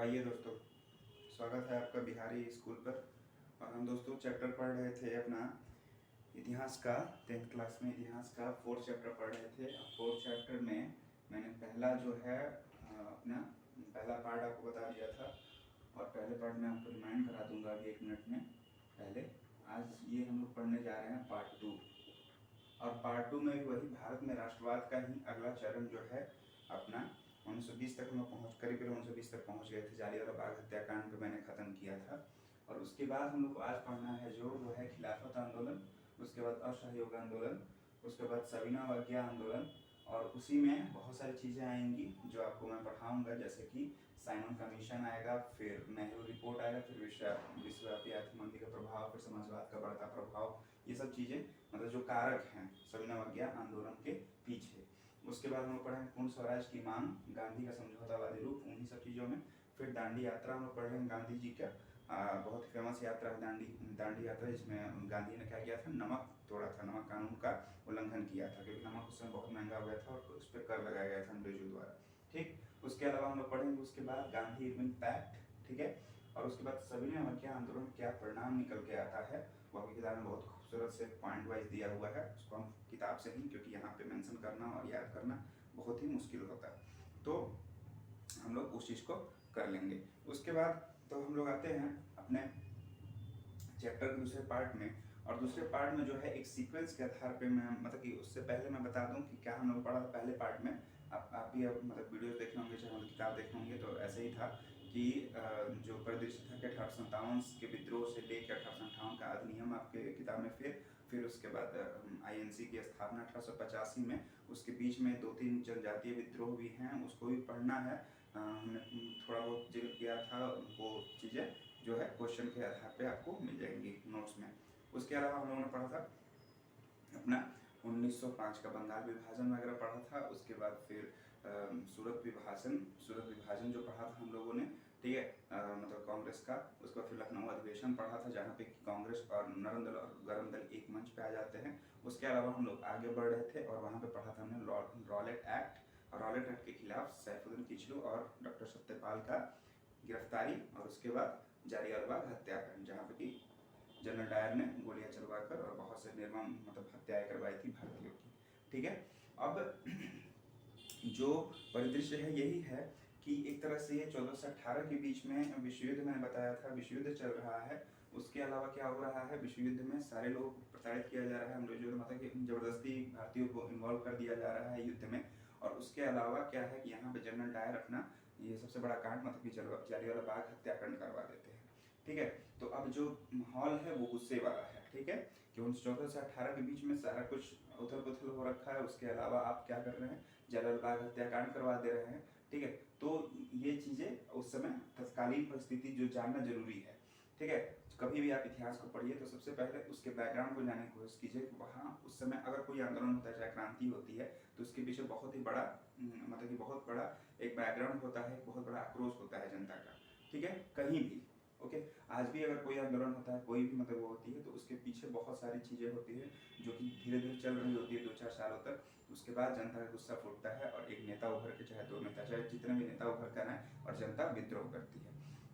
आइए दोस्तों, स्वागत है आपका बिहारी स्कूल पर। और हम दोस्तों चैप्टर पढ़ रहे थे अपना इतिहास का। 10th क्लास में इतिहास का 4th चैप्टर पढ़ रहे थे। 4th चैप्टर में मैंने पहला जो है अपना पहला पार्ट आपको बता दिया था, और पहले पार्ट में आपको रिमाइंड करा दूंगा अभी 1 मिनट में। पहले आज ये हम लोग पढ़ने जा रहे हैं पार्ट 2, और पार्ट 2 में भी वही भारत में राष्ट्रवाद का ही अगला चरण जो है अपना 1920 तक हम लोग करीब 1920 तक पहुंच गए थे। जालियांवाला बाग हत्याकांड पे मैंने ख़त्म किया था। और उसके बाद हम लोग को आज पढ़ना है जो वो है खिलाफत आंदोलन, उसके बाद असहयोग आंदोलन, उसके बाद सविनय अवज्ञा आंदोलन, और उसी में बहुत सारी चीज़ें आएंगी जो आपको मैं पढ़ाऊँगा, जैसे कि साइमन कमीशन आएगा, फिर नेहरू रिपोर्ट आएगा, फिर विश्वव्यापी आर्थिक मंदी का प्रभाव, फिर समाजवाद का बढ़ता प्रभाव, ये सब चीज़ें मतलब जो कारक हैं सविनय अवज्ञा आंदोलन के पीछे। उसके बाद हम लोग पढ़ेंगे पूर्ण स्वराज की मांग, गांधी का समझौतावादी रूप, उन्हीं सब चीज़ों में। फिर दांडी यात्रा हम लोग पढ़ेंगे गांधी जी का बहुत फेमस यात्रा है दांडी यात्रा, जिसमें गांधी ने क्या किया था, नमक तोड़ा था, नमक कानून का उल्लंघन किया था, क्योंकि नमक उस समय बहुत महंगा हो गया था और उस पर कर लगाया गया था अंग्रेजों द्वारा। ठीक, उसके अलावा हम लोग पढ़ेंगे उसके बाद गांधी इरविन पैक्ट, ठीक है। और उसके बाद सविनय अवज्ञा आंदोलन क्या परिणाम निकल के आता है, वो आपकी किताब में बहुत खूबसूरत से पॉइंट वाइज दिया हुआ है। उसको हम किताब से ही, क्योंकि यहाँ पे मेंशन करना और याद करना बहुत ही मुश्किल होता है, तो हम लोग उस चीज़ को कर लेंगे। उसके बाद तो हम लोग आते हैं अपने चैप्टर के दूसरे पार्ट में। और दूसरे पार्ट में जो है एक सीक्वेंस के आधार पे मैं मतलब कि उससे पहले मैं बता दूं कि क्या हम लोग पढ़ा था पहले पार्ट में। आप भी अब मतलब वीडियो देखे होंगे, चाहे मतलब किताब देखे होंगे, तो ऐसे ही था कि जो परिदृश्य था कि 1857 के विद्रोह से लेकर 1858 का अधिनियम आपके किताब में, फिर उसके बाद आईएनसी की स्थापना 1885 में, उसके बीच में 2-3 जनजातीय विद्रोह भी हैं, उसको भी पढ़ना है। हमने थोड़ा बहुत जिक्र किया था, वो चीज़ें जो है क्वेश्चन के आधार पे आपको मिल जाएंगी नोट्स में। उसके अलावा हम लोगों ने पढ़ा था अपना 1905 का बंगाल विभाजन वगैरह पढ़ा था। उसके बाद फिर सूरत विभाजन जो पढ़ा था हम लोगों ने, ठीक है, मतलब कांग्रेस का। उसके बाद फिर लखनऊ अधिवेशन पढ़ा था, जहाँ पे कांग्रेस और नरम दल और गरम दल एक मंच पे आ जाते हैं। उसके अलावा हम लोग आगे बढ़ रहे थे और वहाँ पे पढ़ा था हमने रॉलेट एक्ट, और रॉलेट एक्ट के खिलाफ सैफुद्दीन किचलू और डॉक्टर सत्यपाल का गिरफ्तारी, और उसके बाद जालियांवाला बाग हत्याकांड, जहाँ पे कि जनरल डायर ने गोलियां चलवाकर और बहुत से निर्मम मतलब हत्याएं करवाई थी भारतीयों की, ठीक है। अब जो परिदृश्य है यही है कि एक तरह से 14 से 18 के बीच में विश्व युद्ध मैंने बताया था, विश्व युद्ध चल रहा है। उसके अलावा क्या हो रहा है, विश्व युद्ध में सारे लोग प्रताड़ित किया जा रहा है, अंग्रेजों मतलब कि जबरदस्ती भारतीयों को इन्वॉल्व कर दिया जा रहा है युद्ध में। और उसके अलावा क्या है कि यहाँ पे जनरल डायर अपना ये सबसे बड़ा कांड मतलब कि जालियांवाला बाग हत्याकांड करवा देते हैं, ठीक है। तो अब जो माहौल है वो गुस्से वाला है, ठीक है, कि 1914 से 18 के बीच में सारा कुछ उथल पुथल हो रखा है। उसके अलावा आप क्या कर रहे हैं, जालियांवाला बाग हत्याकांड करवा दे रहे हैं, ठीक है। तो ये चीज़ें उस समय तत्कालीन परिस्थिति जो जानना जरूरी है, ठीक है। कभी भी आप इतिहास को पढ़िए तो सबसे पहले उसके बैकग्राउंड को जानने की कोशिश कीजिए कि वहाँ उस समय अगर कोई आंदोलन होता है, चाहे क्रांति होती है, तो उसके पीछे बहुत ही बड़ा मतलब कि बहुत बड़ा एक बैकग्राउंड होता है, बहुत बड़ा आक्रोश होता है जनता का, ठीक है, कहीं भी। ओके, आज भी अगर कोई आंदोलन होता है, कोई भी मतलब वो होती है, तो उसके पीछे बहुत सारी चीज़ें होती है जो कि धीरे धीरे चल रही होती है 2-4 सालों तक। उसके बाद जनता का गुस्सा फूटता है और एक नेता उभर के, चाहे 2 नेता, चाहे जितने भी नेता उभर कर आए, और जनता विद्रोह करती है।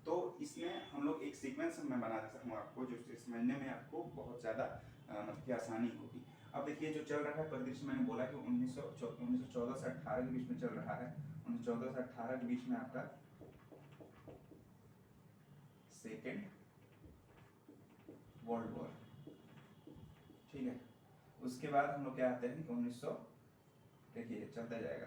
तो इसमें हम लोग एक सीक्वेंस मैं बना देता हूँ आपको, जो समझने में आपको बहुत ज़्यादा मतलब कि आसानी होगी। अब देखिए जो चल रहा है परिदृश्य, मैंने बोला कि 1914 से 18 के बीच में चल रहा है। 1914 से 18 के बीच में आपका सेकेंड वर्ल्ड वॉर, ठीक है। उसके बाद हम लोग क्या आते हैं कि 1900, देखिए चलता जाएगा,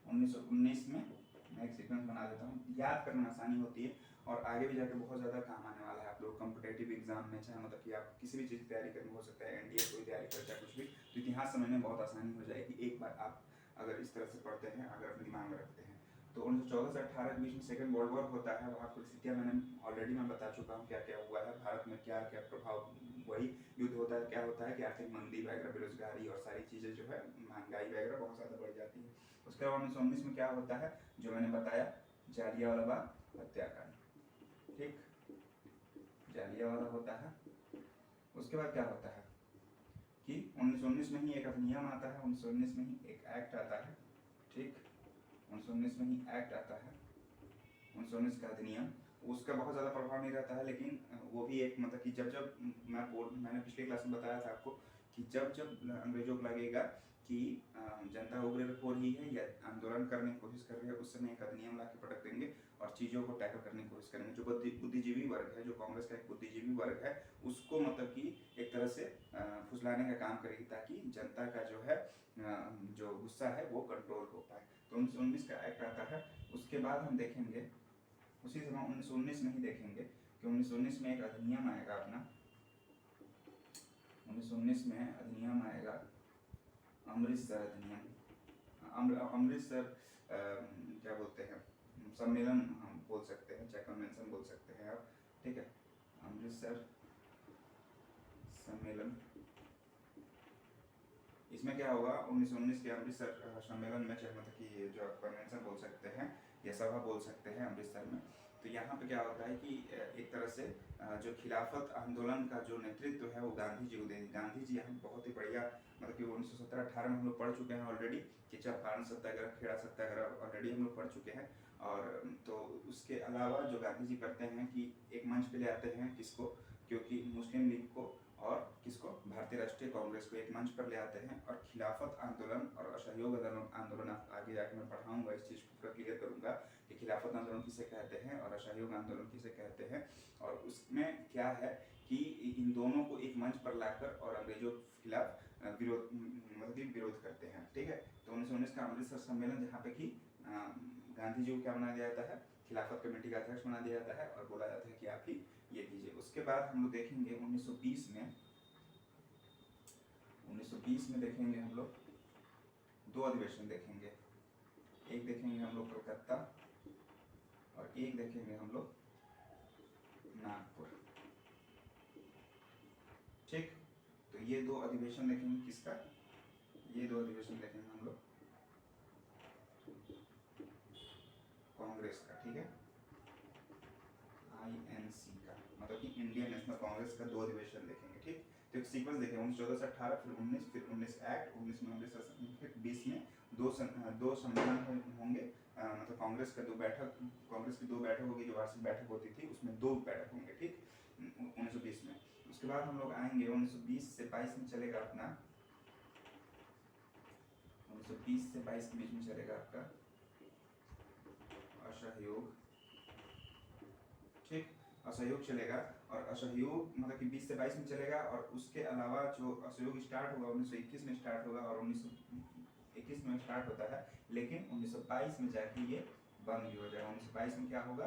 1919 में मैं एक सीक्वेंस बना देता हूँ, याद करना आसानी होती है और आगे भी जाकर बहुत ज़्यादा काम आने वाला है आप लोग कॉम्पिटेटिव एग्जाम में, चाहे मतलब कि आप किसी भी चीज़ की तैयारी करनी, हो सकता है एनडीए कोई तैयारी करता है कुछ भी, तो इतिहास समझने में बहुत आसानी हो जाएगी एक बार आप अगर इस तरह से पढ़ते हैं, अगर अपने दिमाग में रखते हैं। तो 1914 से 18 के बीच में सेकेंड वर्ल्ड वॉर होता है। वहाँ परिस्थितियाँ मैंने ऑलरेडी मैं बता चुका हूँ क्या क्या हुआ है भारत में, क्या क्या प्रभाव, वही युद्ध होता है, क्या होता है कि आर्थिक मंदी वगैरह, बेरोजगारी और सारी चीज़ें जो है, महंगाई वगैरह बहुत ज़्यादा बढ़ जाती है। उसके बाद 1919 में क्या होता है, जो मैंने बताया, जालियांवाला बाग हत्याकांड, ठीक, जालियांवाला होता है। उसके बाद क्या होता है कि 1919 में ही एक अधिनियम आता है, 1919 में ही एक एक्ट आता है, ठीक, 1919 में ही एक्ट आता है, 1919 का अधिनियम, उसका बहुत ज़्यादा प्रभाव नहीं रहता है, लेकिन वो भी एक मतलब कि जब जब मैंने पिछले क्लास में बताया था आपको कि जब जब अंग्रेजों को लगेगा कि जनता उग्र हो रही है या आंदोलन करने की कोशिश कर रही है, उस समय एक अधिनियम ला के पटक देंगे और चीज़ों को टैकल करने की कोशिश करेंगे। जो बुद्धिजीवी वर्ग है, जो कांग्रेस का एक बुद्धिजीवी वर्ग है, उसको मतलब कि एक तरह से फुसलाने का काम करेगी, ताकि जनता का जो है जो गुस्सा है वो कंट्रोल हो पाए। तो 1919 का एक्ट आता है। उसके बाद हम देखेंगे उसी समय 1919 नहीं देखेंगे कि 1919 में एक अधिनियम आएगा अपना, 1919 में अधिनियम आएगा अमृतसर अधिनियम। अमृतसर क्या बोलते हैं, सम्मेलन हम बोल सकते हैं, चाहे कन्वेंशन बोल सकते हैं आप, ठीक है। अमृतसर सम्मेलन, इसमें क्या होगा, 1919 के अमृतसर सम्मेलन में, चाहे मतलब कि जो आप कन्वेंशन बोल सकते हैं या सभा बोल सकते हैं अमृतसर में, तो यहाँ पे क्या होता है कि एक तरह से जो खिलाफत आंदोलन का जो नेतृत्व है वो गांधी जी को देंगे। गांधी जी यहाँ बहुत ही बढ़िया, मतलब कि 1917-18 में हम लोग पढ़ चुके हैं ऑलरेडी कि चंपारण सत्याग्रह, खेड़ा सत्याग्रह ऑलरेडी हम लोग पढ़ चुके हैं। और तो उसके अलावा जो गांधी जी करते हैं कि एक मंच पे ले आते हैं किसको, क्योंकि मुस्लिम लीग को और किसको, भारतीय राष्ट्रीय कांग्रेस को एक मंच पर ले आते हैं और खिलाफत आंदोलन और असहयोग आंदोलन, आगे जाकर मैं पढ़ाऊंगा, इस चीज़ को क्लियर करूंगा कि खिलाफत आंदोलन किसे कहते हैं और असहयोग आंदोलन किसे कहते हैं। और उसमें क्या है कि इन दोनों को एक मंच पर लाकर और अंग्रेजों के खिलाफ विरोध करते हैं, ठीक है। तो 1919 का अमृतसर सम्मेलन, जहाँ पे कि गांधी जी को क्या बना दिया जाता है, खिलाफत कमेटी का अध्यक्ष बना दिया जाता है और बोला जाता है कि आप ही ये कीजिए। उसके बाद हम लोग देखेंगे 1920 में देखेंगे हम लोग दो अधिवेशन देखेंगे, एक देखेंगे हम लोग कलकत्ता और एक देखेंगे हम लोग नागपुर, ठीक। तो ये दो अधिवेशन देखेंगे किसका, ये दो अधिवेशन देखेंगे हम लोग कांग्रेस का, ठीक है, INC का, मतलब कि इंडियन नेशनल कांग्रेस का दो अधिवेशन देखेंगे, ठीक। तो एक सीक्वेंस देखेंगे, 1914 से 18, फिर 19, फिर 19 एक्ट, 19 में अमृतसर, फिर 20 में दो सम्मेलन होंगे, मतलब कांग्रेस की दो बैठक होगी, जो वार्षिक बैठक होती थी, उसमें दो बैठक होंगे, ठीक, 1920 में। उसके बाद हम लोग आएंगे 1920 से 22 में चलेगा अपना, 1920 से 22 के बीच में चलेगा आपका असहयोग, ठीक, असहयोग चलेगा। और असहयोग मतलब कि 20 से 22 में चलेगा, और उसके अलावा जो असहयोग स्टार्ट होगा 1921 में स्टार्ट होगा, और 1921 में स्टार्ट होता है, लेकिन 1922 में जाके ये बंद भी हो जाएगा। 1922 में क्या होगा,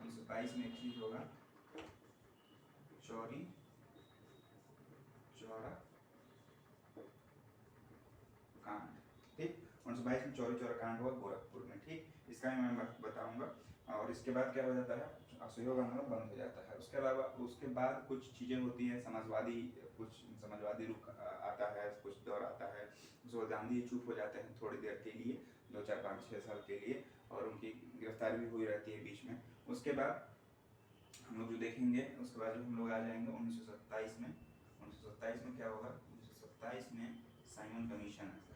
1922 में एक चीज होगा, चौरी चौरा कांड, ठीक। 1922 में चौरी चौरा कांड हुआ गोरखपुर में, ठीक, इसका मैं बताऊंगा। और इसके बाद क्या हो जाता है, असहयोग आंदोलन बंद हो जाता है। उसके अलावा उसके बाद कुछ चीज़ें होती हैं, कुछ समाजवादी रुख आता है, कुछ दौर आता है, उसके गांधी चुप हो जाते हैं थोड़ी देर के लिए, 2-4-5-6 साल के लिए, और उनकी गिरफ्तारी भी हुई रहती है बीच में। उसके बाद हम लोग जो देखेंगे, उसके बाद हम लोग आ जाएंगे 1927 में। 1927 में क्या होगा, 1927 में साइमन कमीशन आता है,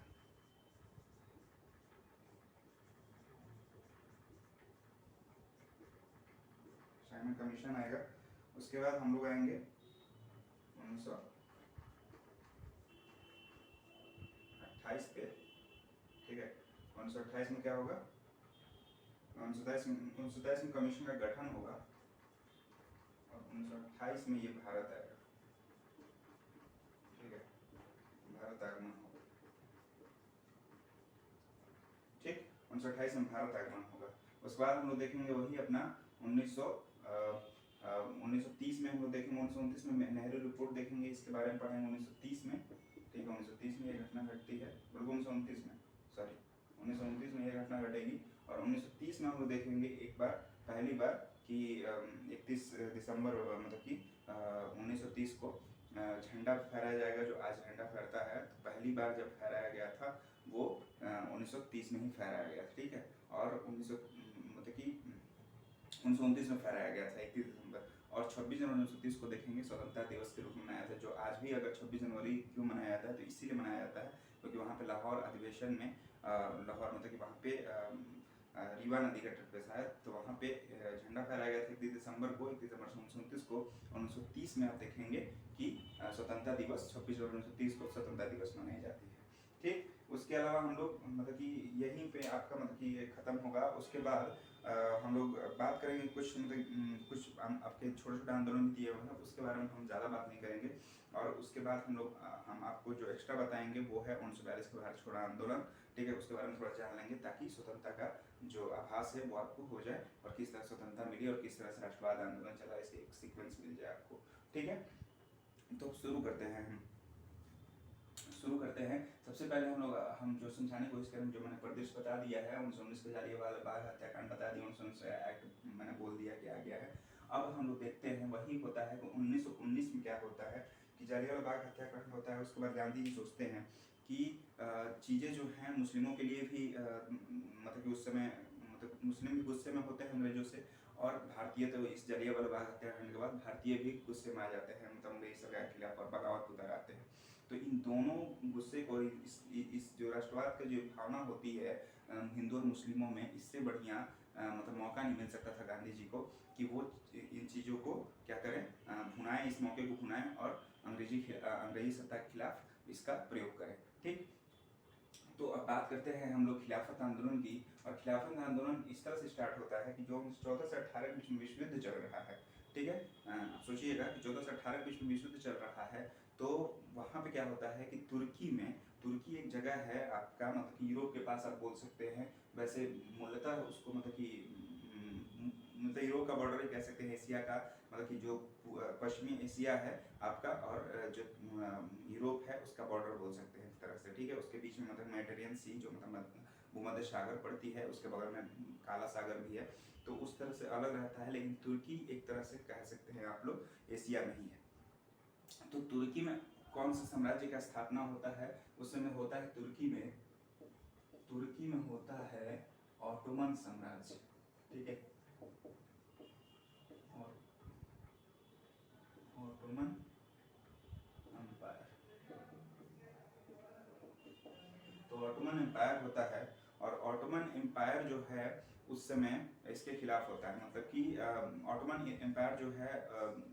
साइमन कमीशन आएगा। उसके बाद हम लोग आएंगे 1928 पे, ठीक है। 1928 में क्या होगा, 1927 में कमीशन का गठन होगा, और 1928 में ये भारत आएगा, ठीक है, भारत आगमन होगा, ठीक, 1928 में भारत आगमन होगा। उसके बाद हम लोग देखेंगे वही अपना 1930 में हम लोग देखेंगे, 1929 में नेहरू रिपोर्ट देखेंगे, इसके बारे में पढ़ेंगे 1930 में, ठीक है। 1930 में ये घटना घटती है, बल्कि 1929 में, सॉरी 1929 में ये घटना घटेगी। और 1930 में हम लोग देखेंगे एक बार, पहली बार कि 31 दिसंबर मतलब कि 1930 को झंडा फहराया जाएगा, जो आज झंडा फहरता है, तो पहली बार जब फहराया गया था वो 1930 में ही फहराया गया, ठीक है। और 1929 में फहराया गया था 31 दिसंबर। और 26 जनवरी 1930 को देखेंगे स्वतंत्रता दिवस के रूप में मनाया था, जो आज भी अगर 26 जनवरी क्यों मनाया जाता है, तो इसीलिए मनाया जाता है क्योंकि वहाँ पे लाहौर अधिवेशन में, लाहौर मतलब कि वहाँ पे रीवा नदी के तट पे शायद, तो वहाँ पे झंडा फहराया गया था 31 दिसंबर को, 31 दिसंबर 1929 को। 1930 में आप देखेंगे कि स्वतंत्रता दिवस 26 जनवरी 1930 को स्वतंत्रता दिवस मनाई जाती है। ठीक, उसके अलावा हम लोग मतलब कि यहीं पे आपका मतलब कि ये खत्म होगा। उसके बाद हम लोग बात करेंगे कुछ मतलब कुछ आपके छोटे छोटे आंदोलन किए हुए हैं, उसके बारे में हम ज़्यादा बात नहीं करेंगे। और उसके बाद हम आपको जो एक्स्ट्रा बताएंगे वो है 1942 का भारत छोड़ो आंदोलन। ठीक है, उसके बारे में थोड़ा जान लेंगे ताकि स्वतंत्रता का जो आभास है वो आपको हो जाए और किस तरह स्वतंत्रता मिली और किस तरह से राष्ट्रवाद आंदोलन चला, इसके एक सीक्वेंस मिल जाए आपको। ठीक है, तो शुरू करते हैं सबसे पहले हम जो समझाने की कोशिश करेंगे, जो मैंने प्रदेश बता दिया है 1919 के जालियांवाला बाग हत्याकांड बता दिया, 1919 एक्ट मैंने बोल दिया कि आ गया है। अब हम लोग देखते हैं वही होता है कि 1919 में क्या होता है कि जालियांवाला बाग हत्याकांड होता है। उसके बाद गांधी जी सोचते हैं कि चीज़ें जो हैं मुस्लिमों के लिए भी मतलब कि उस समय मतलब मुस्लिम भी गुस्से में होते हैं अंग्रेजों से, और भारतीय तो इस जालियांवाला बाग हत्याकांड के बाद भारतीय भी गुस्से में आ जाते हैं, मतलब अंग्रेज सरकार के खिलाफ और बगावत उतर आते हैं। तो इन दोनों गुस्से को इस जो राष्ट्रवाद का जो भावना होती है हिंदू और मुस्लिमों में, इससे बढ़िया मतलब मौका नहीं मिल सकता था गांधी जी को कि वो इन चीज़ों को क्या करें, भुनाएं, इस मौके को भुनाएं और अंग्रेजी सत्ता के खिलाफ इसका प्रयोग करें। ठीक, तो अब बात करते हैं हम लोग खिलाफत आंदोलन की। और खिलाफत आंदोलन इस तरह से स्टार्ट होता है कि जो 14 से 18 के बीच में विश्व युद्ध चल रहा है। ठीक है, सोचिएगा कि 14 से 18 के बीच में विश्व युद्ध चल रहा है, तो वहाँ पे क्या होता है कि तुर्की एक जगह है आपका, मतलब कि यूरोप के पास आप बोल सकते हैं। वैसे मूलतः उसको मतलब कि मतलब यूरोप का बॉर्डर ही कह सकते हैं, एशिया का, मतलब कि जो पश्चिमी एशिया है आपका और जो यूरोप है उसका बॉर्डर बोल सकते हैं एक तरह से। ठीक है, उसके बीच में मतलब मेडिटेरियन सी जो मतलब भूमध्य सागर पड़ती है, उसके बगल में काला सागर भी है, तो उस तरह से अलग रहता है। लेकिन तुर्की एक तरह से कह सकते हैं आप लोग एशिया में ही है। तो तुर्की में कौन सा साम्राज्य का स्थापना होता है? उस समय होता है तुर्की में होता है ऑटोमन साम्राज्य। ठीक है, ऑटोमन एम्पायर। तो ऑटोमन एम्पायर होता है, और ऑटोमन एम्पायर जो है उस समय इसके खिलाफ होता है, मतलब कि ऑटोमन एम्पायर जो है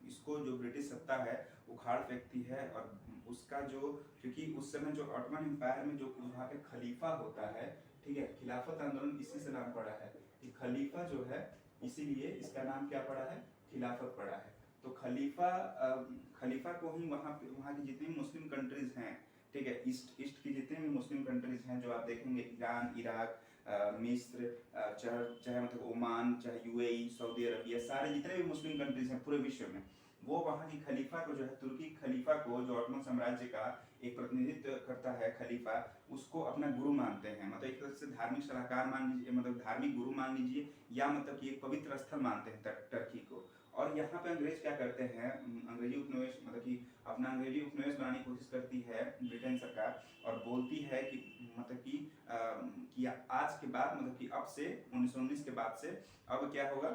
इसको जो ब्रिटिश सत्ता है उखाड़ फेंकती है। और उसका जो, क्योंकि उस समय जो ऑटोमन एम्पायर में जो वहाँ पे खलीफा होता है, ठीक है, खिलाफत आंदोलन इसी से नाम पड़ा है कि खलीफा जो है, इसीलिए इसका नाम क्या पड़ा है, खिलाफत पड़ा है। तो खलीफा को ही वहाँ की जितनी भी मुस्लिम कंट्रीज हैं, ठीक है, ईस्ट की जितने भी मुस्लिम कंट्रीज हैं जो आप देखेंगे, ईरान, इराक, मिस्र, चाहे मतलब ओमान, चाहे यूएई, सऊदी अरबिया, सारे जितने भी मुस्लिम कंट्रीज हैं पूरे विश्व में, वो वहाँ की खलीफा को जो है, तुर्की खलीफा को, जो ऑटोमन साम्राज्य का एक प्रतिनिधित्व करता है खलीफा, उसको अपना गुरु मानते हैं। मतलब एक तरह से धार्मिक सलाहकार मान लीजिए, मतलब धार्मिक गुरु मान लीजिए, या मतलब कि एक पवित्र स्थल मानते हैं टर्की को। और यहाँ पे अंग्रेज क्या करते हैं, अंग्रेजी उपनिवेश मतलब कि अपना अंग्रेजी उपनिवेश बनाने की कोशिश करती है ब्रिटेन सरकार, और बोलती है कि मतलब कि आज के बाद, मतलब कि अब से 1919 के बाद से अब क्या होगा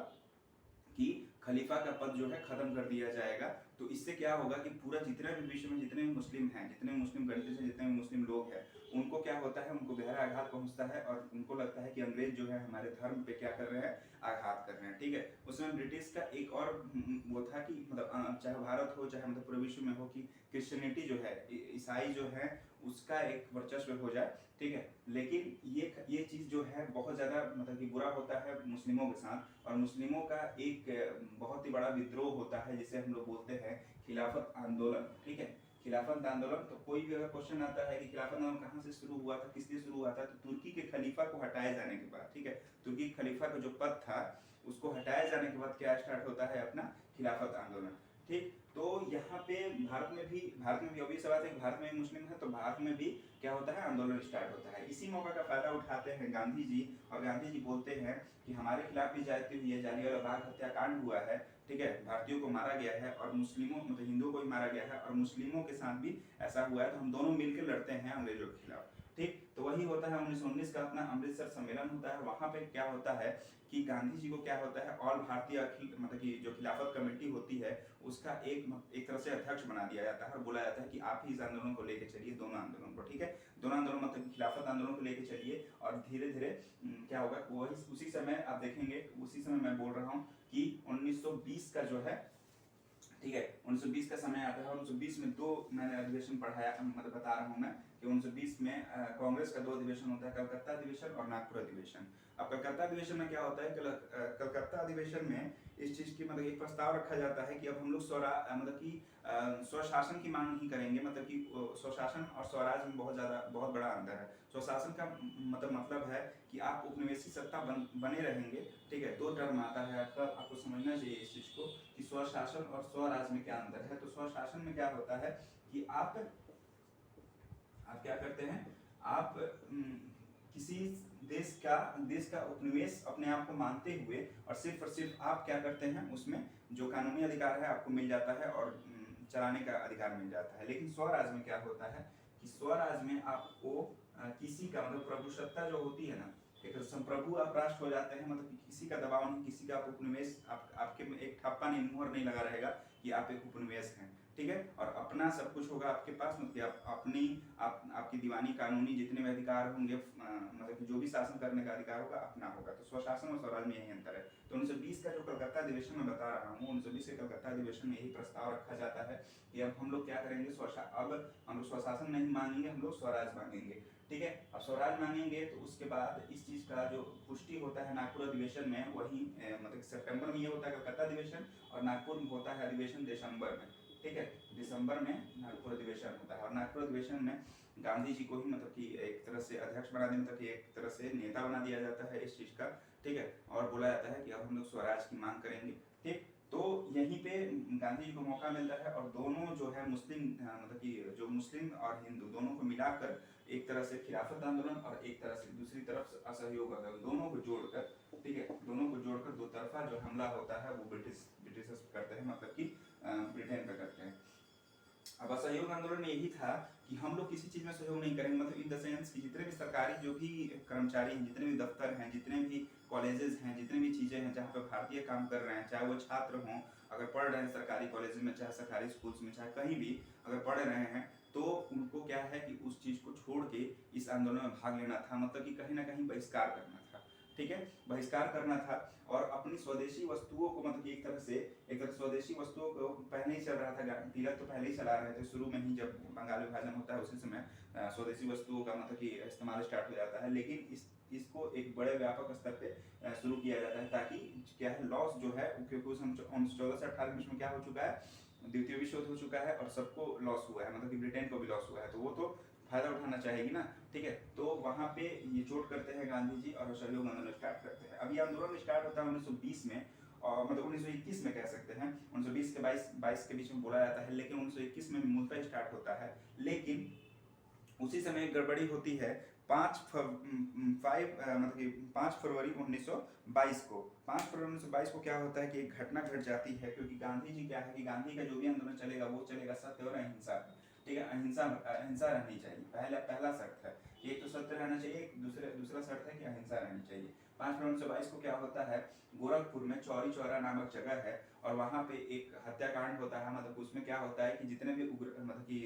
कि खलीफा का पद जो है खत्म कर दिया जाएगा। तो इससे क्या होगा कि पूरा जितने भी विश्व में जितने भी मुस्लिम हैं, जितने भी मुस्लिम कंट्रीज हैं, जितने भी मुस्लिम लोग हैं, उनको क्या होता है, उनको गहरा आघात पहुंचता है, और उनको लगता है कि अंग्रेज जो है हमारे धर्म पे क्या कर रहे हैं, आघात कर रहे हैं। ठीक है, उसमें ब्रिटिश का एक और वो था कि मतलब चाहे भारत हो, चाहे मतलब पूरे विश्व में हो, कि क्रिश्चियनिटी जो है, ईसाई जो है, उसका एक वर्चस्व हो जाए। ठीक है, लेकिन ये चीज़ जो है बहुत ज़्यादा मतलब कि बुरा होता है मुस्लिमों के साथ, और मुस्लिमों का एक बहुत ही बड़ा विद्रोह होता है जिसे हम लोग बोलते हैं खिलाफत आंदोलन। ठीक है, खिलाफत आंदोलन, तो कोई भी अगर क्वेश्चन आता है कि खिलाफत आंदोलन कहाँ से शुरू हुआ था, किस लिए शुरू हुआ था, तो तुर्की के खलीफा को हटाए जाने के बाद, ठीक है, तुर्की खलीफा का जो पद था उसको हटाए जाने के बाद क्या स्टार्ट होता है, अपना खिलाफत आंदोलन। ठीक, तो यहाँ पे भारत में भी अभी सवाल है, भारत में मुस्लिम है, तो भारत में भी क्या होता है, आंदोलन स्टार्ट होता है। इसी मौका का फायदा उठाते हैं गांधी जी, और गांधी जी बोलते हैं कि हमारे खिलाफ भी जाती हुई है, जालियांवाला बाग हत्याकांड हुआ है, ठीक है, भारतीयों को मारा गया है, और मुस्लिमों मतलब हिंदुओं को भी मारा गया है, और मुस्लिमों के साथ भी ऐसा हुआ है, तो हम दोनों मिलकर लड़ते हैं अंग्रेजों के खिलाफ। ठीक, तो वही होता है 1919 का अपना अमृतसर सम्मेलन होता है। वहां पे क्या होता है कि गांधी जी को क्या होता है, ऑल भारतीय मतलब कि जो खिलाफत कमेटी होती है उसका एक तरह से अध्यक्ष बना दिया जाता है और बोला जाता है कि आप ही इस आंदोलन को लेके चलिए, दोनों आंदोलन को, ठीक है, दोनों आंदोलन मतलब खिलाफत आंदोलन को लेके चलिए। और धीरे धीरे क्या होगा, वही उसी समय आप देखेंगे, उसी समय मैं बोल रहा हूँ कि 1920 का जो है, ठीक है, 1920 का समय आता है। 1920 में दो मैंने अधिवेशन पढ़ाया, मतलब बता रहा हूँ मैं कि 1920 में कांग्रेस का दो अधिवेशन होता है, कलकत्ता अधिवेशन और नागपुर अधिवेशन। अब कलकत्ता अधिवेशन में क्या होता है, कलकत्ता अधिवेशन में इस चीज की मतलब एक प्रस्ताव रखा जाता है कि अब हम लोग मतलब कि स्वशासन की मांग नहीं करेंगे, मतलब कि स्वशासन और स्वराज में बहुत बड़ा अंतर है। स्वशासन का मतलब है कि आप उपनिवेशी सत्ता बने रहेंगे, ठीक है। दो टर्म आता है आपका, आपको समझना चाहिए इस चीज को कि स्वशासन और स्वराज में क्या अंतर है। तो स्वशासन में क्या होता है कि आप क्या करते हैं, आप किसी देश का उपनिवेश अपने आप को मानते हुए और सिर्फ आप क्या करते हैं, उसमें जो कानूनी अधिकार है आपको मिल जाता है और चलाने का अधिकार मिल जाता है। लेकिन स्वराज में क्या होता है कि स्वराज में आपको किसी का मतलब प्रभुसत्ता जो होती है ना, एक संप्रभु आप राष्ट्र हो जाते हैं, मतलब किसी का दबाव नहीं, किसी का आप उपनिवेश आपके में एक ठप्पा नहीं, मुहर नहीं लगा रहेगा कि आप एक उपनिवेश हैं, ठीक है। और अपना सब कुछ होगा आपके पास, मतलब आपकी दीवानी कानूनी जितने भी अधिकार होंगे, मतलब जो भी शासन करने का अधिकार होगा अपना होगा। तो स्वशासन और स्वराज में यही अंतर है। तो 1920 का जो कलकत्ता अधिवेशन में बता रहा हूँ, 1920 के कलकत्ता अधिवेशन में यही प्रस्ताव रखा जाता है कि अब हम लोग क्या करेंगे, अब हम लोग स्वशासन नहीं मांगेंगे, हम लोग स्वराज मांगेंगे, ठीक है। अब स्वराज मांगेंगे तो उसके बाद इस चीज का जो पुष्टि होता है नागपुर अधिवेशन में, वही मतलब सितंबर में ये होता है कलकत्ता अधिवेशन, और नागपुर में होता है अधिवेशन दिसंबर में, ठीक है। दिसंबर में नागपुर अधिवेशन होता है और नागपुर अधिवेशन में गांधी जी को ही मतलब कि एक तरह से अध्यक्ष बना दिया, मतलब कि एक तरह से नेता बना दिया जाता है इस चीज का, ठीक है। और बोला जाता है कि अब हम लोग स्वराज की मांग करेंगे, ठीक। तो यहीं पे गांधी जी को मौका मिलता है और दोनों जो है मुस्लिम मतलब कि जो मुस्लिम और हिंदू दोनों को मिलाकर एक तरह से खिलाफत आंदोलन और एक तरह से दूसरी तरफ असहयोग आंदोलन, दोनों को जोड़कर, ठीक है, दोनों को जोड़कर दो तरफा जो हमला होता है वो ब्रिटिशर्स करते हैं, मतलब कि ब्रिटेन पे करते हैं। अब असहयोग आंदोलन में यही था कि हम लोग किसी चीज में सहयोग नहीं करेंगे, मतलब इन द सेंस कि जितने भी सरकारी जो भी कर्मचारी हैं, जितने भी दफ्तर हैं, जितने भी कॉलेजेस हैं, जितने भी चीजें हैं जहाँ पे भारतीय काम कर रहे हैं, चाहे वो छात्र हों, अगर पढ़ रहे हैं सरकारी कॉलेज में, चाहे सरकारी स्कूल्स में, चाहे कहीं भी अगर पढ़ रहे हैं, तो उनको क्या है कि उस चीज को छोड़ के इस आंदोलन में भाग लेना था, मतलब कि कहीं ना कहीं बहिष्कार करना था, ठीक है, बहिष्कार करना था। और अपनी स्वदेशी वस्तुओं को मतलब एक तरह स्वदेशी वस्तुओं को पहले ही चल रहा था, तिलक तो पहले ही चला रहे थे शुरू में ही, जब बंगाल विभाजन होता है उसी समय स्वदेशी वस्तुओं का मतलब कि इस्तेमाल स्टार्ट हो जाता है। लेकिन इसको एक बड़े व्यापक स्तर पे शुरू किया जाता है ताकि क्या है, लॉस जो है, क्योंकि उस 14 से 18 के बीच में क्या हो चुका है, द्वितीय विश्व युद्ध हो चुका है और सबको लॉस हुआ है, मतलब कि ब्रिटेन को भी लॉस हुआ है, तो वो तो फायदा उठाना चाहेगी ना, ठीक है। तो वहां पे ये चोट करते हैं गांधी जी और असहयोग आंदोलन स्टार्ट करते हैं। अब ये आंदोलन स्टार्ट होता है 1920 में, और मतलब 1921 में कह सकते हैं, 1920 के 22 के बीच में बोला जाता है, लेकिन 1921 में मूलतः स्टार्ट होता है। लेकिन उसी समय एक गड़बड़ी होती है, 5 फरवरी 1922 को, 5 फरवरी 1922 को क्या होता है कि एक घटना घट जाती है, क्योंकि गांधी जी क्या है कि गांधी का जो भी आंदोलन चलेगा वो चलेगा सत्य और अहिंसा, ठीक है, अहिंसा रहनी चाहिए, पहला शर्त है। एक तो सत्य रहना चाहिए, दूसरा शर्त है कि अहिंसा रहनी चाहिए। 5 फरवरी 1922 को क्या होता है, गोरखपुर में चौरी चौरा नामक जगह है और वहाँ पे एक हत्याकांड होता है। मतलब उसमें क्या होता है कि जितने भी उग्र मतलब कि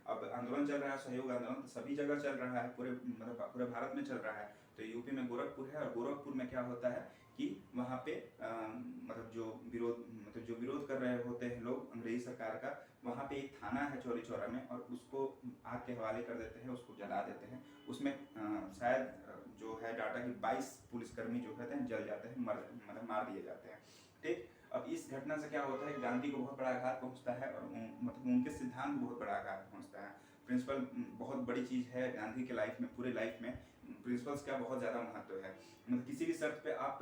अब आंदोलन चल रहा है, सहयोग आंदोलन तो सभी जगह चल रहा है, पूरे भारत में चल रहा है। तो यूपी में गोरखपुर है और गोरखपुर में क्या होता है कि वहाँ पे मतलब जो विरोध कर रहे होते हैं लोग अंग्रेजी सरकार का, वहाँ पे एक थाना है चौरी चौरा में और उसको आग के हवाले कर देते हैं, उसको जला देते हैं। उसमें शायद जो है डाटा की 22 पुलिसकर्मी जो कहते हैं जल जाते हैं, मतलब मार दिए जाते हैं, ठीक। अब इस घटना से क्या होता है, गांधी को बहुत बड़ा आघात पहुंचता है और मतलब उनके सिद्धांत को बहुत बड़ा आघात पहुंचता है। प्रिंसिपल बहुत बड़ी चीज है गांधी के लाइफ में, पूरे लाइफ में प्रिंसिपल्स का बहुत ज्यादा महत्व है। मतलब किसी भी शर्त पे आप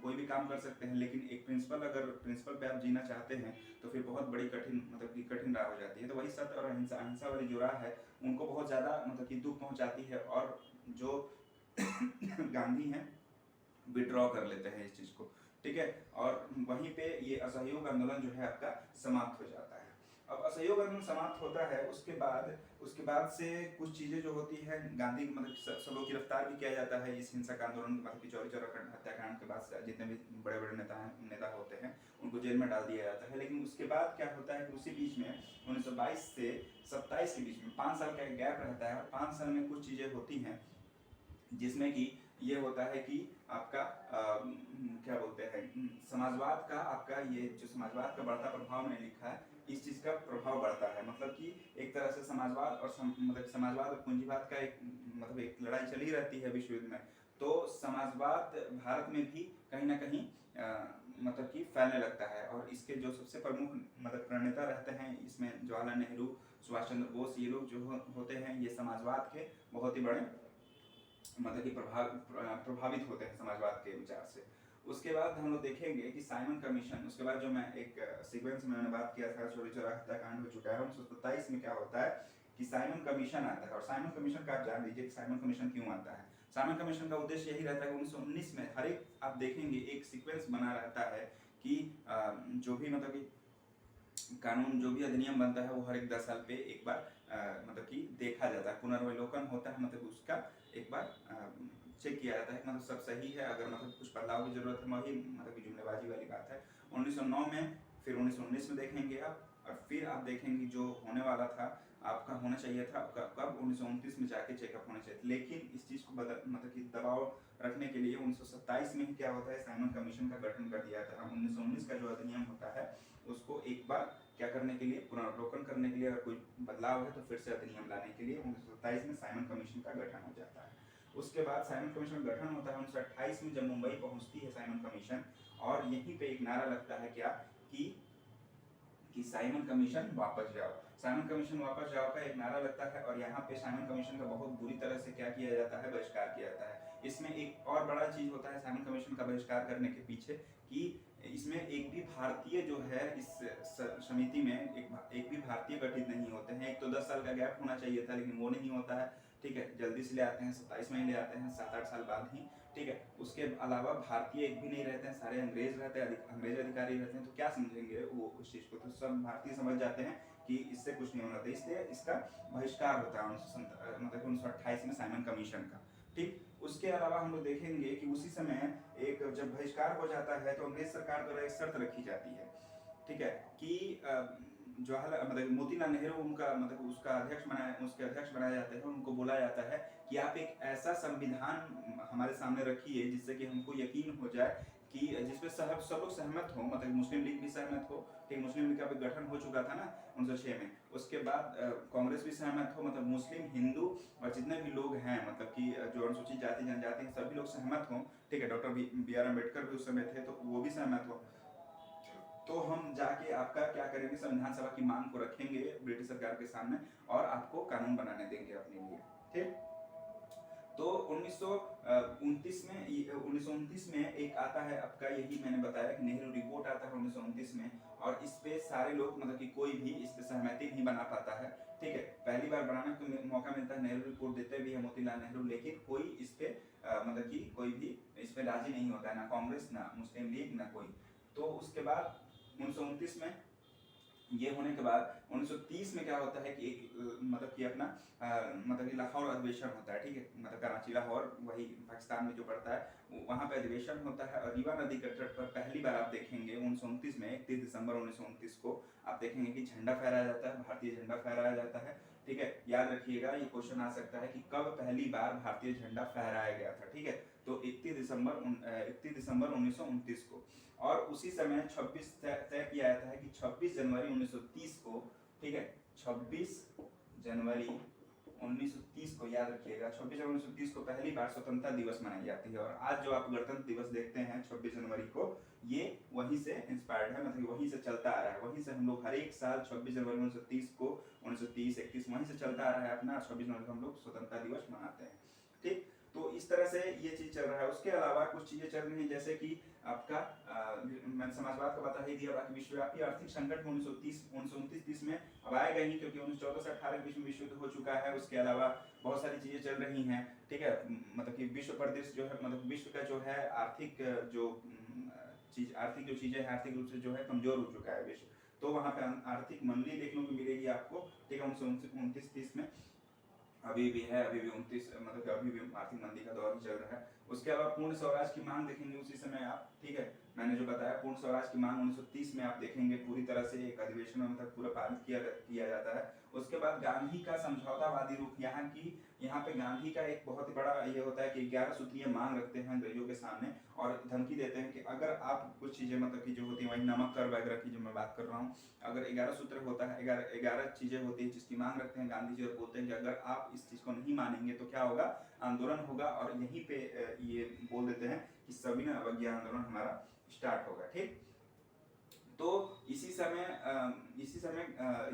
कोई भी काम कर सकते हैं, लेकिन एक प्रिंसिपल पे आप जीना चाहते हैं तो फिर बहुत बड़ी कठिन राह हो जाती है। तो वही सत्य और अहिंसा वाली जो राह है उनको बहुत ज्यादा मतलब कि दुख पहुंचाती है, और जो गांधी हैं विड्रॉ कर लेते हैं इस चीज को, ठीक है। और वहीं पे ये असहयोग आंदोलन जो है आपका समाप्त हो जाता है। अब असहयोग आंदोलन समाप्त होता है, उसके बाद से कुछ चीज़ें जो होती है, गांधी मतलब सब लोग गिरफ्तार भी किया जाता है इस हिंसक आंदोलन मतलब कि चौरी चौरा हत्याकांड के बाद से जितने भी बड़े बड़े नेता होते हैं उनको जेल में डाल दिया जाता है। लेकिन उसके बाद क्या होता है कि उसी बीच में 1922 से 27 के बीच में 5 साल का एक गैप रहता है, और 5 साल में कुछ चीज़ें होती हैं जिसमें कि ये होता है कि आपका क्या बोलते हैं, समाजवाद का, आपका ये जो समाजवाद का बढ़ता प्रभाव मैंने लिखा है, इस चीज़ का प्रभाव बढ़ता है। मतलब कि एक तरह से समाजवाद और मतलब समाजवाद और पूंजीवाद का एक मतलब एक लड़ाई चली रहती है विश्व युद्ध में। तो समाजवाद भारत में भी कहीं ना कहीं मतलब कि फैलने लगता है, और इसके जो सबसे प्रमुख मतलब प्रणेता रहते हैं इसमें जवाहरलाल नेहरू, सुभाष चंद्र बोस, ये लोग जो होते हैं ये समाजवाद के बहुत ही बड़े मतलब कि प्रभावित होते हैं समाजवाद के विचार से। उसके बाद हम लोग देखेंगे कि साइमन कमीशन, उसके बाद जो मैं एक सीक्वेंस में मैंने बात किया था, चौरी चौरा हत्याकांड हो चुका है, 1927 में क्या होता है कि साइमन कमीशन आता है। और साइमन कमीशन का आप जान लीजिए कि साइमन कमीशन क्यों आता है। साइमन कमीशन का उद्देश्य यही रहता है कि 1919 में हर एक आप देखेंगे एक सीक्वेंस बना रहता है कि जो भी मतलब कि कानून, जो भी अधिनियम बनता है वो हर एक 10 साल पे एक बार मतलब कि देखा जाता है, पुनर्वलोकन होता है, मतलब उसका एक बार चेक किया जाता है मतलब सब सही है, अगर मतलब कुछ बदलाव की जरूरत है, वही मतलब कि जुमलेबाजी वाली बात है। 1909 में, फिर 1919 में देखेंगे आप, और फिर आप देखेंगे जो होने वाला था आपका होना चाहिए था कब 1929 में जाके चेकअप होना चाहिए, लेकिन इस चीज़ को मतलब कि दबाव रखने के लिए 1927 में ही क्या होता है, साइमन कमीशन का गठन कर दिया था। 1919 का जो अधिनियम होता है उसको एक बार क्या करने के लिए, पुनर्वलोकन करने के लिए, अगर कोई बदलाव है तो फिर से अधिनियम लाने के लिए 1927 में साइमन कमीशन का गठन हो जाता है। उसके बाद साइमन कमीशन का गठन होता है 1928 में, जब मुंबई पहुंचती है साइमन कमीशन, और यहीं पे एक नारा लगता है क्या कि साइमन कमीशन वापस जाओ। साइमन कमीशन वापस जाओ का एक नारा लगता है, और यहाँ पे साइमन कमीशन का बहुत बुरी तरह से क्या किया जाता है, बहिष्कार किया जाता है। इसमें एक और बड़ा चीज होता है साइमन कमीशन का बहिष्कार करने के पीछे कि इसमें एक भी भारतीय जो है इस समिति में एक भी भारतीय गठित नहीं होते हैं। एक तो 10 साल का गैप होना चाहिए था, लेकिन वो नहीं होता है, ठीक है, जल्दी से ले आते हैं, 27 में ले आते हैं, 7-8 साल बाद ही, ठीक है। उसके अलावा भारतीय एक भी नहीं रहते हैं, सारे अंग्रेज रहते हैं, अंग्रेज अधिकारी रहते हैं, तो क्या समझेंगे वो उस चीज़ को, तो सब भारतीय समझ जाते हैं कि इससे कुछ नहीं होना था, इसलिए इसका बहिष्कार होता है मतलब 1928 में साइमन कमीशन का, ठीक। उसके अलावा हम लोग देखेंगे कि उसी समय एक जब बहिष्कार हो जाता है तो अंग्रेज सरकार द्वारा एक शर्त रखी जाती है, ठीक है, कि जवाहरलाल मतलब मोतीलाल नेहरू उनका मतलब उसके अध्यक्ष बनाए जाते हैं। उनको बोला जाता है कि आप एक ऐसा संविधान हमारे सामने रखिए जिससे कि हमको यकीन हो जाए कि जिसमें सब लोग सहमत हो, मतलब मुस्लिम लीग भी सहमत हो, ठीक, मुस्लिम लीग का भी गठन हो चुका था ना 1906 में, उसके बाद कांग्रेस भी सहमत हो, मतलब मुस्लिम, हिंदू और जितने भी लोग हैं मतलब कि जो अनुसूचित जाति जनजाति हैं सभी लोग सहमत हों, ठीक है। डॉक्टर बी आर अम्बेडकर भी उस समय थे तो वो भी सहमत हो, तो हम जाके आपका क्या करेंगे, संविधान सभा की मांग को रखेंगे ब्रिटिश सरकार के सामने और आपको कानून बनाने देंगे अपने लिए, ठीक। तो 1929 में एक आता है आपका, यही मैंने बताया कि नेहरू रिपोर्ट आता है 1929 में, और इस पे सारे लोग मतलब कि कोई भी इस पे सहमति नहीं बना पाता है, ठीक है। पहली बार बनाने को मौका मिलता है, नेहरू रिपोर्ट देते भी है मोतीलाल नेहरू, लेकिन कोई इस पे मतलब कि कोई भी इस पे राजी नहीं होता है, ना कांग्रेस, ना मुस्लिम लीग, ना कोई। तो उसके बाद 1929 में ये होने के बाद 1930 में क्या होता है कि एक मतलब कि अपना मतलब कि लाहौर अधिवेशन होता है, ठीक है, मतलब कराची लाहौर वही पाकिस्तान में जो पड़ता है वहाँ पे अधिवेशन होता है, और रीवा नदी के तट पर पहली बार आप देखेंगे 1929 में 31 दिसंबर 1929 को आप देखेंगे कि झंडा फहराया जाता है, भारतीय झंडा फहराया जाता है, ठीक है। याद रखिएगा ये क्वेश्चन आ सकता है कि कब पहली बार भारतीय झंडा फहराया गया था, ठीक है, तो 31 दिसंबर 1929 को। और उसी समय 26 तय किया जाता है कि 26 जनवरी 1930 को, ठीक है, 26 जनवरी 1930 को याद रखिएगा, 26 जनवरी 1930 को पहली बार स्वतंत्रता दिवस मनाई जाती है। और आज जो आप गणतंत्र दिवस देखते हैं 26 जनवरी को, ये वहीं से इंस्पायर्ड है, मतलब वहीं से चलता आ रहा है, वहीं से हम लोग हर एक साल 26 जनवरी 1930 को 1930 31 वहीं से चलता आ रहा है अपना, 26 जनवरी को हम लोग स्वतंत्रता दिवस मनाते हैं, ठीक। तो इस तरह से ये चीज चल रहा है। उसके अलावा कुछ चीजें चल रही हैं जैसे कि आपका मैंने समाजवाद का बता ही दिया, बाकी विश्वव्यापी आर्थिक संकट 1929-30 में अब आएगा ही, क्योंकि 1914 से 18 के बीच में विश्व युद्ध हो चुका है। उसके अलावा बहुत सारी चीजें चल रही हैं, ठीक है, मतलब कि विश्व परिदृश्य जो है, मतलब विश्व का जो है आर्थिक जो चीजें हैं आर्थिक रूप से जो है कमजोर हो चुका है विश्व, तो वहाँ पे आर्थिक मंदी देखने को मिलेगी आपको, ठीक है। 1929-30 में अभी भी है, अभी भी 29 मतलब कि अभी भी आर्थिक मंदी का दौर चल रहा है। उसके अलावा पूर्ण स्वराज की मांग देखेंगे उसी समय आप, ठीक है। मैंने जो बताया पूर्ण स्वराज की मांग 1930 में आप देखेंगे पूरी तरह से एक अधिवेशन में मतलब पूरा पारित किया जाता है। उसके बाद गांधी का समझौतावादी रुख, यहाँ पे गांधी का एक बहुत बड़ा ये होता है कि 11 सूत्रीय मांग रखते हैं अंग्रेजों के सामने और धमकी देते हैं कि अगर आप कुछ चीजें मतलब की जो होती है वही नमक कर वगैरह की जो मैं बात कर रहा हूँ, अगर 11 सूत्र होता है, 11 चीजें होती है जिसकी मांग रखते हैं गांधी जी और बोलते हैं कि अगर आप इस चीज को नहीं मानेंगे तो क्या होगा, आंदोलन होगा। और यहीं पे ये बोल देते हैं कि सविनय अवज्ञा आंदोलन हमारा स्टार्ट होगा, ठीक। तो इसी समय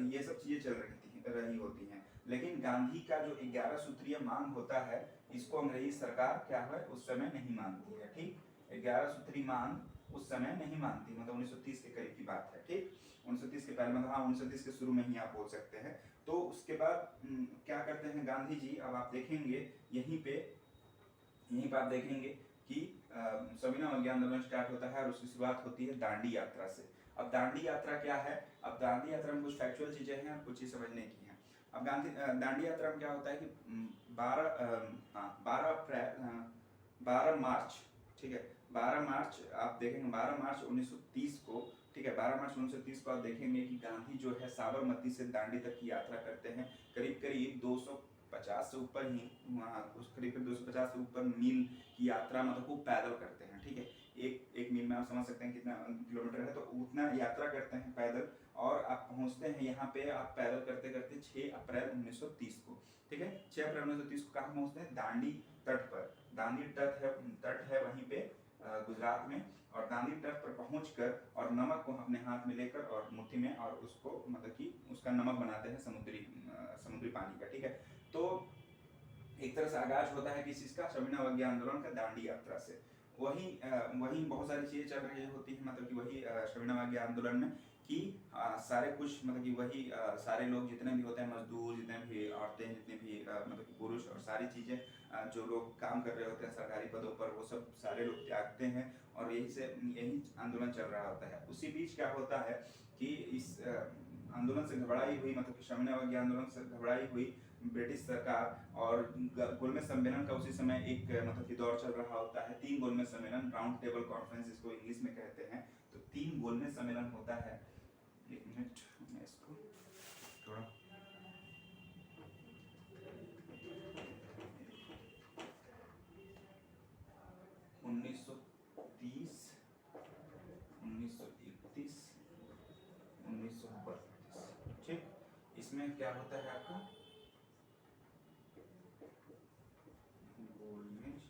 ये सब चीजें चल रही होती हैं। लेकिन गांधी का जो 11 सूत्रीय मांग होता है इसको अंग्रेजी सरकार क्या है उस समय नहीं मानती है, ठीक। 11 सूत्रीय मांग उस समय नहीं मानती, मतलब 1930 के करीब की बात है, ठीक। 1930 के पहले मतलब हाँ 1930 के शुरू में ही आप बोल सकते हैं। तो उसके बाद क्या करते हैं गांधी जी, अब आप देखेंगे यहीं पे आप देखेंगे कि सविनय अवज्ञा आंदोलन स्टार्ट होता है और उसकी शुरुआत होती है दांडी यात्रा से। अब दांडी यात्रा क्या है, अब दांडी यात्रा में कुछ फैक्चुअल चीजें हैं कुछ चीज समझने की हैं। अब दांडी यात्रा में क्या होता है कि 12 मार्च, ठीक है, 12 मार्च आप देखेंगे 12 मार्च 1930 को, ठीक है, 12 मार्च 1930 को आप देखेंगे कि गांधी जो है साबरमती से दांडी तक की यात्रा करते हैं। करीब करीब 250 से ऊपर ही करीब 250 से ऊपर मील की यात्रा मतलब वो पैदल करते हैं, ठीक है। एक मील में आप समझ सकते हैं कितना किलोमीटर है, तो उतना यात्रा करते हैं पैदल और आप पहुंचते हैं यहाँ पे, आप पैदल करते करते 6 अप्रैल 1930 को, ठीक है, 6 अप्रैल 1930 को कहाँ पहुंचते हैं, दांडी तट पर। दांडी तट है वहीं पे गुजरात में, और दांडी तट पर पहुंचकर और नमक को अपने हाथ में लेकर और मुट्ठी में और उसको मतलब कि उसका नमक बनाते हैं समुद्री पानी का, ठीक है। तो एक तरह से आगाज होता है किस चीज का, सविनय अवज्ञा आंदोलन का दांडी यात्रा से। वही बहुत सारी चीजें चल रही होती है मतलब कि वही सविनय अवज्ञा आंदोलन में कि सारे कुछ मतलब कि वही सारे लोग जितने भी होते हैं, मजदूर जितने भी औरतें जितने भी मतलब कि पुरुष और सारी चीजें जो लोग काम कर रहे होते हैं सरकारी पदों पर, वो सब सारे लोग त्यागते हैं और यही आंदोलन चल रहा होता है। उसी बीच क्या होता है कि इस आंदोलन से घबराई हुई मतलब कि सविनय अवज्ञा आंदोलन से घबराई हुई ब्रिटिश सरकार और गोलमेज सम्मेलन का उसी समय एक मतलब कि दौर चल रहा होता है। 3 गोलमेज सम्मेलन, राउंड टेबल कॉन्फ्रेंस इसको इंग्लिश में कहते हैं। तो 3 गोलमेज सम्मेलन होता है। एक मिनट मैं इसको थोड़ा 1930, 1931, 1932, ठीक। इसमें क्या होता है आपका गोलमेज,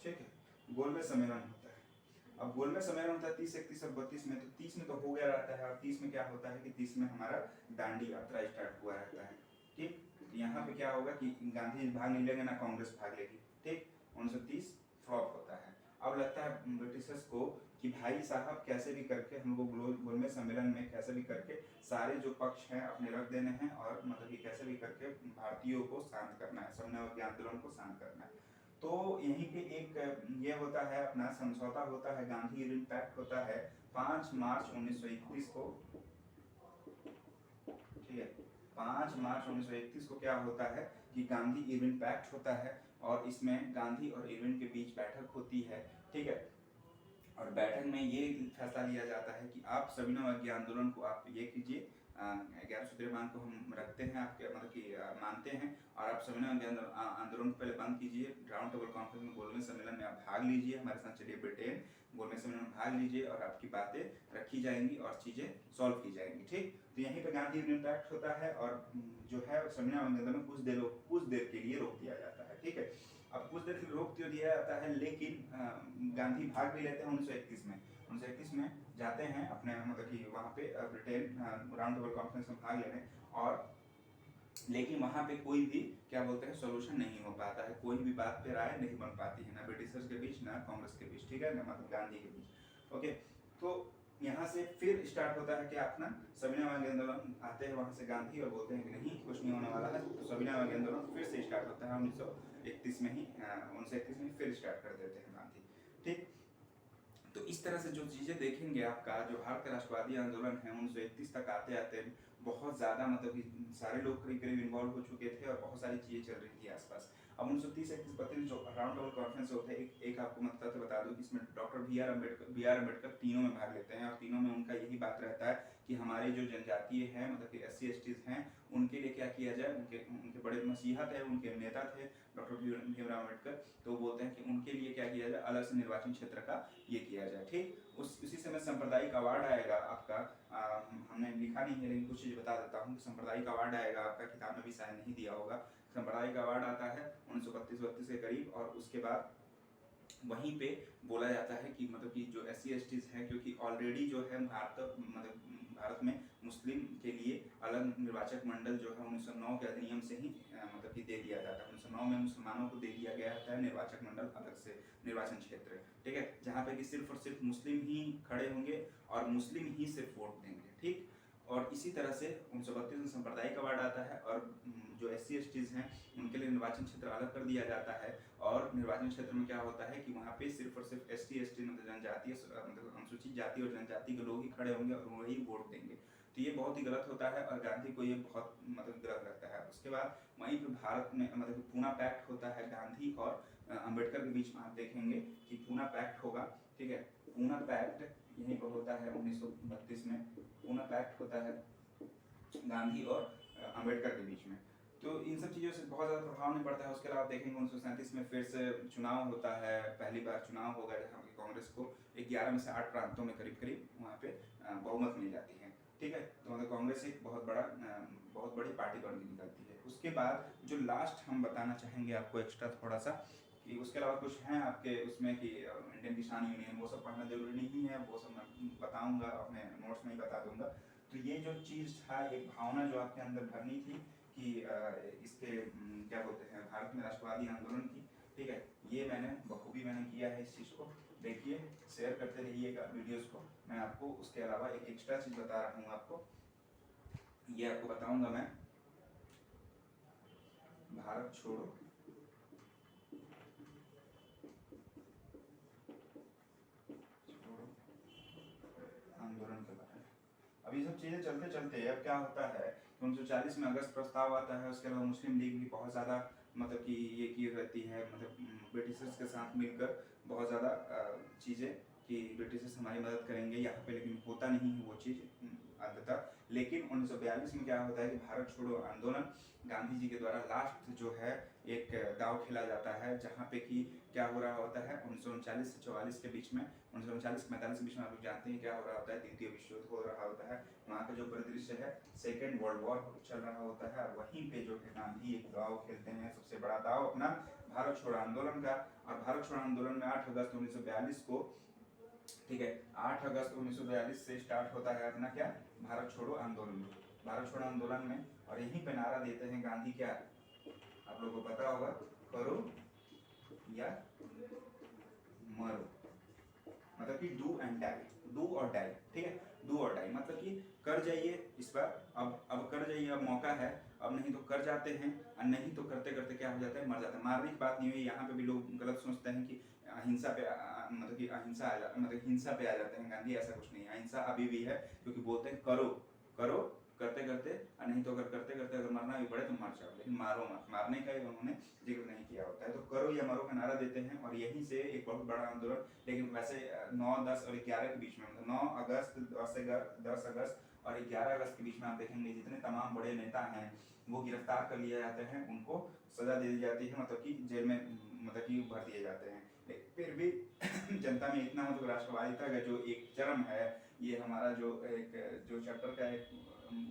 ठीक है, गोलमेज सम्मेलन होता है। अब गोलमेज सम्मेलन होता है 30, 31 और 32 में। तो 30 में तो हो गया रहता है और 30 में क्या होता है कि 30 में हमारा दांडी यात्रा स्टार्ट हुआ रहता है, ठीक। यहाँ पे क्या होगा कि गांधी भाग नहीं लेंगे ना कांग्रेस भाग लेगी, ठीक। 1930 फ्लॉप होता है। अब लगता है ब्रिटिशर्स को कि भाई साहब कैसे भी करके हम लोग गोलमेज सम्मेलन में कैसे भी करके सारे जो पक्ष हैं अपने रख देने हैं और मतलब कि कैसे भी करके भारतीयों को शांत करना है, सविनय अवज्ञा आंदोलन को शांत करना है। तो यहीं पे एक ये होता है अपना समझौता होता है, गांधी इरविन पैक्ट होता है 5 मार्च 1931 को, ठीक है। 5 मार्च 1931 को क्या होता है कि गांधी इरविन पैक्ट होता है और इसमें गांधी और इरविन के बीच बैठक होती है, ठीक है। और बैठक में ये फैसला लिया जाता है कि आप सविनय अवज्ञा आंदोलन को आप ये कीजिए, 11 सूत्रीय मांग को हम रखते हैं आपके मतलब कि मानते हैं और आप सविनय अवज्ञा आंदोलन को पहले बंद कीजिए, राउंड टेबल कॉन्फ्रेंस में गोलमेज सम्मेलन में आप भाग लीजिए, हमारे साथ चलिए ब्रिटेन, गोलमेज सम्मेलन में भाग लीजिए और आपकी बातें रखी जाएंगी और चीजें सॉल्व की जाएंगी, ठीक। तो यहीं पे गांधी इरविन पैक्ट होता है और जो है सविनय अवज्ञा आंदोलन कुछ देर के लिए रोक दिया जाता है, ठीक है। अब कुछ देर के लिए रोक तो दिया जाता है लेकिन गांधी भाग भी लेते हैं 1931 में जाते हैं अपने मतलब कि वहाँ पे ब्रिटेन राउंड टेबल कॉन्फ्रेंस में भाग लेने, और लेकिन वहाँ पे कोई भी क्या बोलते हैं सोल्यूशन नहीं हो पाता है, कोई भी बात पे राय नहीं बन पाती है, ना ब्रिटिशर्स के बीच ना कांग्रेस के बीच, ठीक है, ना मतलब गांधी के बीच। ओके, तो यहाँ से फिर स्टार्ट होता है कि अपना सविनय अवज्ञा आंदोलन आते हैं वहाँ से गांधी और बोलते हैं कि नहीं कुछ नहीं होने वाला है, तो सविनय अवज्ञा आंदोलन फिर से स्टार्ट होता है 1931 में ही 1931 में फिर स्टार्ट कर देते हैं गांधी, ठीक। तो इस तरह से जो चीज़ें देखेंगे आपका जो भारत का राष्ट्रवादी आंदोलन है 1931 तक आते आते बहुत ज़्यादा मतलब कि सारे लोग करीब करीब इन्वॉल्व हो चुके थे और बहुत सारी चीज़ें चल रही थी आसपास। अब 1930-31-32 जो राउंड टेबल कॉन्फ्रेंस होता है, एक आपको मतलब बता दूं कि इसमें डॉक्टर बी आर अम्बेडकर तीनों में भाग लेते हैं और तीनों में उनका यही बात रहता है कि हमारे जो जनजातीय हैं मतलब कि SC STs हैं उनके लिए क्या किया जाए। उनके उनके बड़े मसीहा थे, उनके नेता थे डॉक्टर भीमराव अम्बेडकर, तो वो बोलते हैं कि उनके लिए क्या किया जाए, अलग से निर्वाचन क्षेत्र का ये किया जाए। ठीक उसी समय सांप्रदायिक अवार्ड आएगा आपका, हमने लिखा नहीं है लेकिन कुछ चीज़ बता देता हूँ। सांप्रदायिक अवार्ड आएगा आपका, किताब में भी शायद नहीं दिया होगा। सांप्रदायिक अवार्ड आता है 1932 के करीब और उसके बाद वहीं पे बोला जाता है कि मतलब कि जो SC STs हैं, क्योंकि ऑलरेडी जो है भारत में मुस्लिम के लिए अलग निर्वाचक मंडल जो है 1909 के अधिनियम से ही मतलब कि दे दिया जाता है। 1909 में मुसलमानों को दे दिया गया है निर्वाचक मंडल अलग से निर्वाचन क्षेत्र, ठीक है, जहाँ पे कि सिर्फ और सिर्फ मुस्लिम ही खड़े होंगे और मुस्लिम ही सिर्फ वोट देंगे। ठीक, और इसी तरह से 1932 में सांप्रदायिक अवार्ड आता है और जो SC STs हैं उनके लिए निर्वाचन क्षेत्र अलग कर दिया जाता है। और निर्वाचन क्षेत्र में क्या होता है कि वहाँ पे सिर्फ और सिर्फ ST ST मतलब जनजातीय मतलब अनुसूचित जाति और जनजाति के लोग ही खड़े होंगे और वही वोट देंगे। तो ये बहुत ही गलत होता है और गांधी को ये बहुत मतलब गलत लगता है। उसके बाद वहीं पे भारत में मतलब पूना पैक्ट होता है गांधी और अम्बेडकर के बीच में। आप देखेंगे कि पूना पैक्ट होगा, ठीक है, पूना पैक्ट यहीं पर होता है 1932 में। पूना पैक्ट होता है गांधी और अम्बेडकर के बीच में। तो इन सब चीज़ों से बहुत ज़्यादा प्रभाव नहीं पड़ता है। उसके अलावा देखेंगे 1937 में फिर से चुनाव होता है, पहली बार चुनाव होगा जहाँ की कांग्रेस को 11 में से 8 प्रांतों में करीब करीब वहाँ पे बहुमत मिल जाती है। ठीक है, तो मतलब कांग्रेस एक बहुत बड़ी पार्टी बन के निकलती है। उसके बाद जो लास्ट हम बताना चाहेंगे आपको एक्स्ट्रा थोड़ा सा कि उसके अलावा कुछ हैं आपके उसमें कि इंडियन किसान यूनियन, वो सब पढ़ना जरूरी नहीं है, वो सब मैं बताऊंगा अपने नोट्स में ही बता दूंगा। तो ये जो चीज़ था, एक भावना जो आपके अंदर भरनी थी कि इसके क्या बोलते हैं भारत में राष्ट्रवादी आंदोलन की, ठीक है, ये मैंने बखूबी किया है। इस चीज़ को देखिए, शेयर करते रहिएगा वीडियोस को। मैं आपको उसके अलावा एक एक्स्ट्रा चीज़ बता रहा हूँ आपको, ये आपको बताऊंगा मैं, भारत छोड़ो आंदोलन के बारे में। अब ये सब चीज़ें चलते चलते अब क्या होता है, 1940 में अगस्त प्रस्ताव आता है। उसके अलावा मुस्लिम लीग भी बहुत ज़्यादा मतलब कि ये की रहती है, मतलब ब्रिटिशर्स के साथ मिलकर बहुत ज़्यादा चीज़ें कि ब्रिटिशर्स हमारी मदद करेंगे यहाँ पे, लेकिन होता नहीं है वो चीज़ अंततः। लेकिन 1942 में क्या होता है कि भारत छोड़ो आंदोलन गांधी जी के द्वारा लास्ट जो है एक दाव खेला जाता है, जहाँ पे कि क्या हो रहा होता है 1939 से 44 के बीच में, 1940-45 के बीच में आप लोग जानते हैं क्या हो रहा होता है, द्वितीय विश्व युद्ध हो रहा होता है। वहाँ का जो परिदृश्य है, सेकेंड वर्ल्ड वॉर चल रहा होता है। वहीं पे जो है गांधी एक दाव खेलते हैं, सबसे बड़ा दाव अपना भारत छोड़ो आंदोलन का। और भारत छोड़ो आंदोलन में 8 अगस्त 1942 को, ठीक है, 8 अगस्त 1942 से स्टार्ट होता है अपना क्या, भारत छोड़ो आंदोलन। भारत छोड़ो आंदोलन में और यहीं पे नारा देते हैं गांधी, क्या आप लोगों को पता होगा, करो या मरो, मतलब कि डू एंड डाई, डू और डाई, ठीक है, डू और डाई मतलब कि कर जाइए इस बार, अब कर जाइए, अब मौका है, अब नहीं तो कर जाते हैं, और नहीं तो करते करते क्या हो जाता है, मर जाता है। मारने की बात नहीं हुई यहाँ पे भी, लोग गलत सोचते हैं कि अहिंसा पे मतलब कि अहिंसा मतलब हिंसा पे आ जाते हैं गांधी, ऐसा कुछ नहीं है। अहिंसा अभी भी है, क्योंकि बोलते हैं करो करो करते करते, और नहीं तो अगर करते करते अगर मरना भी पड़े तो मर जाओ, लेकिन मारो मत। मारने का उन्होंने जिक्र नहीं किया होता है। तो करो या मरो का नारा देते हैं और यहीं से एक बहुत बड़ा आंदोलन। लेकिन वैसे 9, 10 और 11 के बीच में, मतलब 9 अगस्त, 10 अगस्त और 11 अगस्त के बीच में आप देखेंगे जितने तमाम बड़े नेता हैं वो गिरफ्तार कर लिए जाते हैं, उनको सजा दे दी जाती है, मतलब कि जेल में मतलब कि भर दिए जाते हैं। लेकिन फिर भी जनता में इतना मतलब राष्ट्रवादिता का जो एक चरम है, ये हमारा जो चैप्टर का एक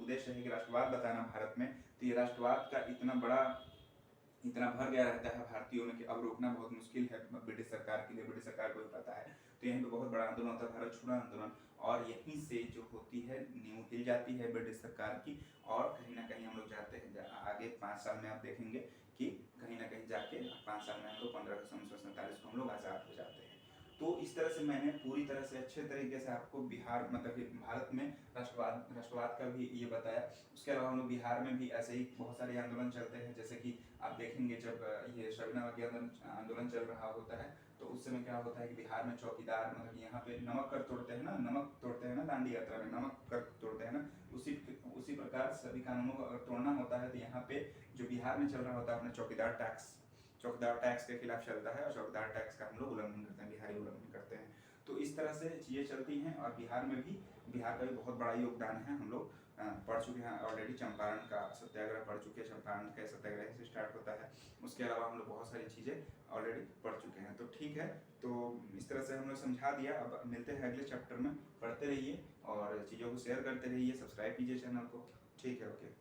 उद्देश्य है कि राष्ट्रवाद बताना भारत में, तो ये राष्ट्रवाद का इतना भर गया रहता है भारतीयों में कि अब रोकना बहुत मुश्किल है ब्रिटिश सरकार के लिए। ब्रिटिश सरकार को भी पता है। तो यहीं पे बहुत बड़ा आंदोलन होता है, भारत छोड़ो आंदोलन, और यहीं से जो होती है नींव हिल जाती है ब्रिटिश सरकार की। और कहीं ना कहीं हम लोग जाते हैं आगे 5 साल में, आप देखेंगे कि कहीं ना कहीं जाके 5 साल में हम लोग 15 अगस्त 1947 को हम लोग आज़ाद हो जाते हैं। तो इस तरह से मैंने पूरी तरह से अच्छे तरीके से आपको बिहार मतलब कि भारत में राष्ट्रवाद का भी ये बताया। उसके अलावा हम लोग बिहार में भी ऐसे ही बहुत सारे आंदोलन चलते हैं, जैसे कि आप देखेंगे जब ये शबीनाबागी आंदोलन चल रहा होता है तो उस समय क्या होता है कि बिहार में चौकीदार मतलब यहाँ पे नमक कर तोड़ते हैं ना, नमक तोड़ते हैं ना, दांडी यात्रा में नमक कर तोड़ते हैं ना, उसी उसी प्रकार सभी कानूनों को अगर तोड़ना होता है तो यहाँ पे जो बिहार में चल रहा होता है अपना चौकीदार टैक्स के खिलाफ चलता है और चौकीदार टैक्स का हम लोग उल्लंघन करते हैं, बिहारी उल्लंघन करते हैं। तो इस तरह से चीज़ें चलती हैं और बिहार का भी बहुत बड़ा योगदान है। हम लोग पढ़ चुके हैं ऑलरेडी, चंपारण का सत्याग्रह पढ़ चुके हैं, चंपारण के सत्याग्रह से स्टार्ट होता है। उसके अलावा हम लोग बहुत सारी चीज़ें ऑलरेडी पढ़ चुके हैं। तो ठीक है, तो इस तरह से हम लोग समझा दिया। अब मिलते हैं अगले चैप्टर में, पढ़ते रहिए और चीज़ों को शेयर करते रहिए, सब्सक्राइब कीजिए चैनल को। ठीक है, ओके।